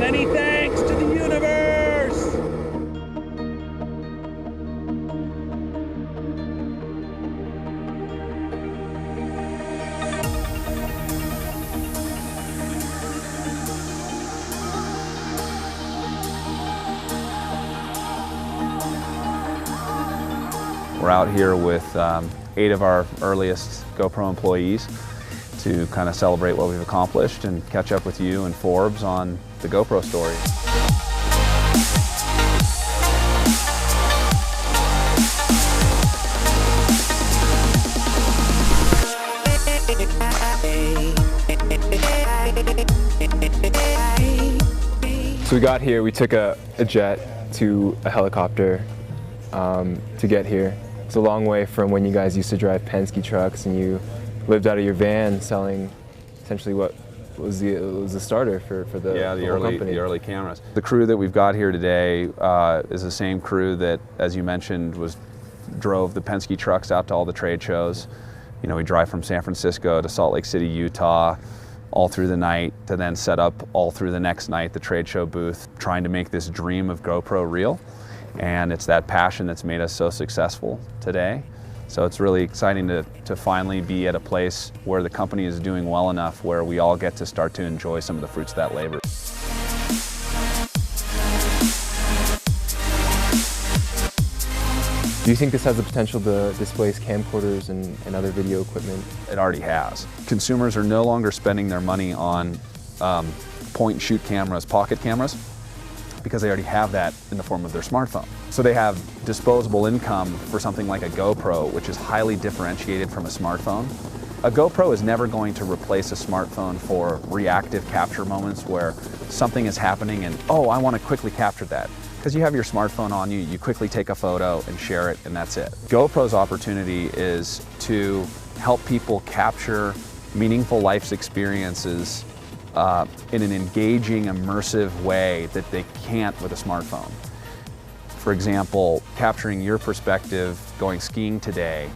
Many thanks to the universe! We're out here with 8 of our earliest GoPro employees to kind of celebrate what we've accomplished and catch up with you and Forbes on the GoPro story. So we got here, we took a jet to a helicopter to get here. It's a long way from when you guys used to drive Penske trucks and you lived out of your van selling essentially what was the starter for the whole company. The early cameras. The crew that we've got here today is the same crew that, as you mentioned, drove the Penske trucks out to all the trade shows. You know, we drive from San Francisco to Salt Lake City, Utah, all through the night to then set up all through the next night, the trade show booth, trying to make this dream of GoPro real. And it's that passion that's made us so successful today. So it's really exciting to finally be at a place where the company is doing well enough where we all get to start to enjoy some of the fruits of that labor. Do you think this has the potential to displace camcorders and other video equipment? It already has. Consumers are no longer spending their money on point-and-shoot cameras, pocket cameras, because they already have that in the form of their smartphone. So they have disposable income for something like a GoPro, which is highly differentiated from a smartphone. A GoPro is never going to replace a smartphone for reactive capture moments where something is happening and, oh, I want to quickly capture that. Because you have your smartphone on you, you quickly take a photo and share it, and that's it. GoPro's opportunity is to help people capture meaningful life's experiences in an engaging, immersive way that they can't with a smartphone. For example, capturing your perspective going skiing today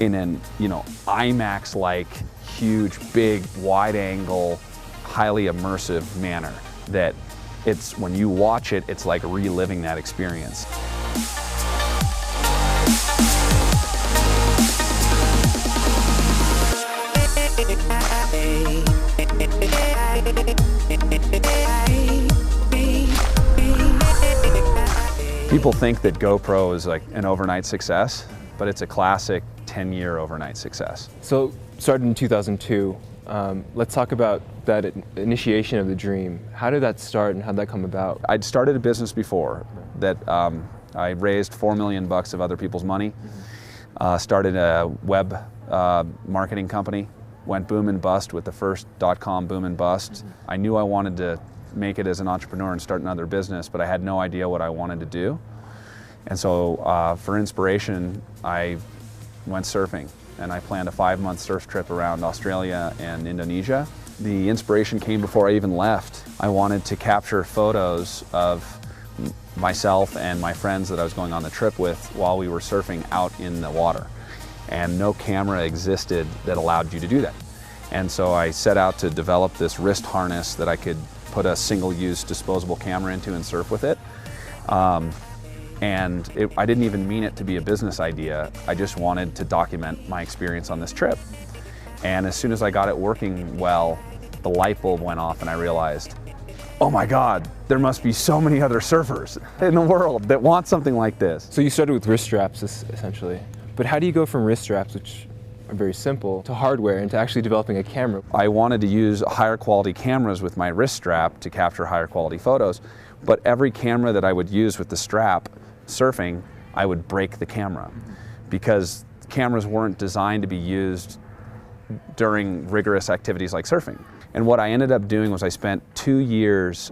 in an, IMAX-like, huge, big, wide-angle, highly immersive manner that when you watch it, it's like reliving that experience. People think that GoPro is like an overnight success, but it's a classic 10-year overnight success. So, started in 2002. Let's talk about that initiation of the dream. How did that start and how did that come about? I'd started a business before that I raised $4 million of other people's money, started a web marketing company, went boom and bust with the first .com boom and bust. I knew I wanted to make it as an entrepreneur and start another business, but I had no idea what I wanted to do. And so for inspiration, I went surfing and I planned a 5-month surf trip around Australia and Indonesia. The inspiration came before I even left. I wanted to capture photos of myself and my friends that I was going on the trip with while we were surfing out in the water. And no camera existed that allowed you to do that. And so I set out to develop this wrist harness that I could put a single-use disposable camera into and surf with it. I didn't even mean it to be a business idea. I just wanted to document my experience on this trip. And as soon as I got it working well, the light bulb went off and I realized, oh my God, there must be so many other surfers in the world that want something like this. So you started with wrist straps, essentially. But how do you go from wrist straps, which are very simple, to hardware and to actually developing a camera? I wanted to use higher quality cameras with my wrist strap to capture higher quality photos, but every camera that I would use with the strap surfing, I would break the camera because cameras weren't designed to be used during rigorous activities like surfing. And what I ended up doing was I spent 2 years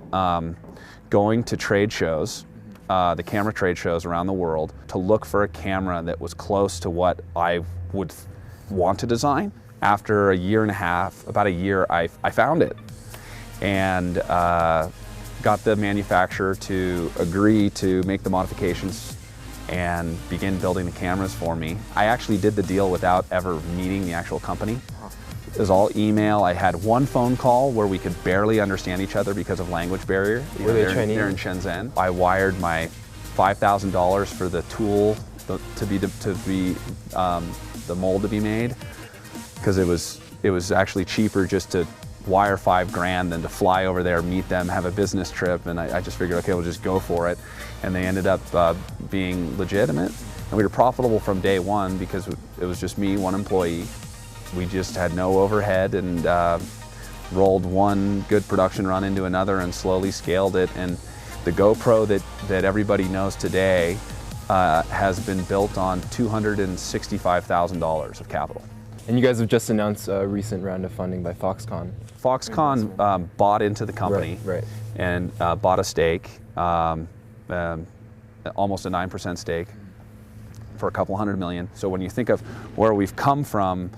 going to trade shows, the camera trade shows around the world, to look for a camera that was close to what I would want to design. After a year and a half, about a year, I found it and got the manufacturer to agree to make the modifications and begin building the cameras for me. I actually did the deal without ever meeting the actual company. It was all email. I had one phone call where we could barely understand each other because of language barrier. Were they Chinese? They're in Shenzhen. I wired my $5,000 for the tool to be the mold to be made, because it was actually cheaper just to wire $5,000 than to fly over there, meet them, have a business trip, and I just figured, okay, we'll just go for it. And they ended up being legitimate, and we were profitable from day one because it was just me, one employee. We just had no overhead, and rolled one good production run into another and slowly scaled it. And the GoPro that everybody knows today has been built on $265,000 of capital. And you guys have just announced a recent round of funding by Foxconn. Foxconn bought into the company, right. And bought a stake, almost a 9% stake, for a couple $100 million. So when you think of where we've come from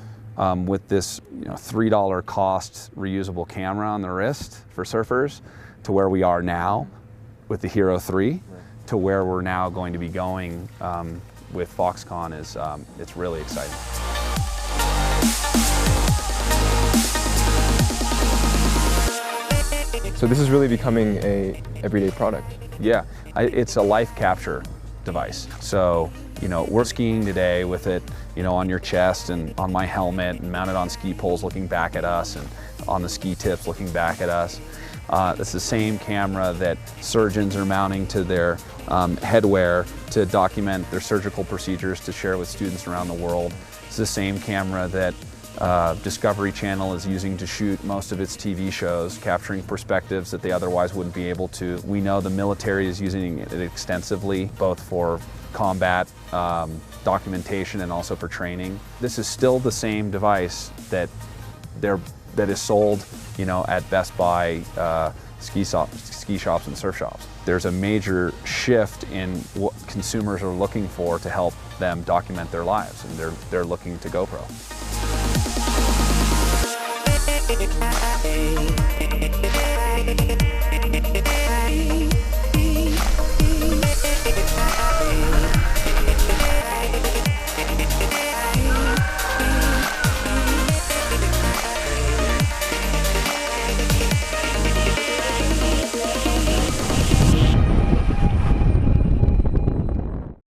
with this $3 cost reusable camera on the wrist for surfers, to where we are now with the Hero 3, to where we're now going to be going with Foxconn, it's really exciting. So this is really becoming a everyday product. Yeah, it's a life capture device. So, we're skiing today with it, on your chest and on my helmet and mounted on ski poles looking back at us, and on the ski tips looking back at us. It's the same camera that surgeons are mounting to their headwear to document their surgical procedures to share with students around the world. It's the same camera that Discovery Channel is using to shoot most of its TV shows, capturing perspectives that they otherwise wouldn't be able to. We know the military is using it extensively, both for combat documentation and also for training. This is still the same device that is sold, at Best Buy, ski shops and surf shops. There's a major shift in what consumers are looking for to help them document their lives, and they're looking to GoPro. Hey, hey, hey, hey.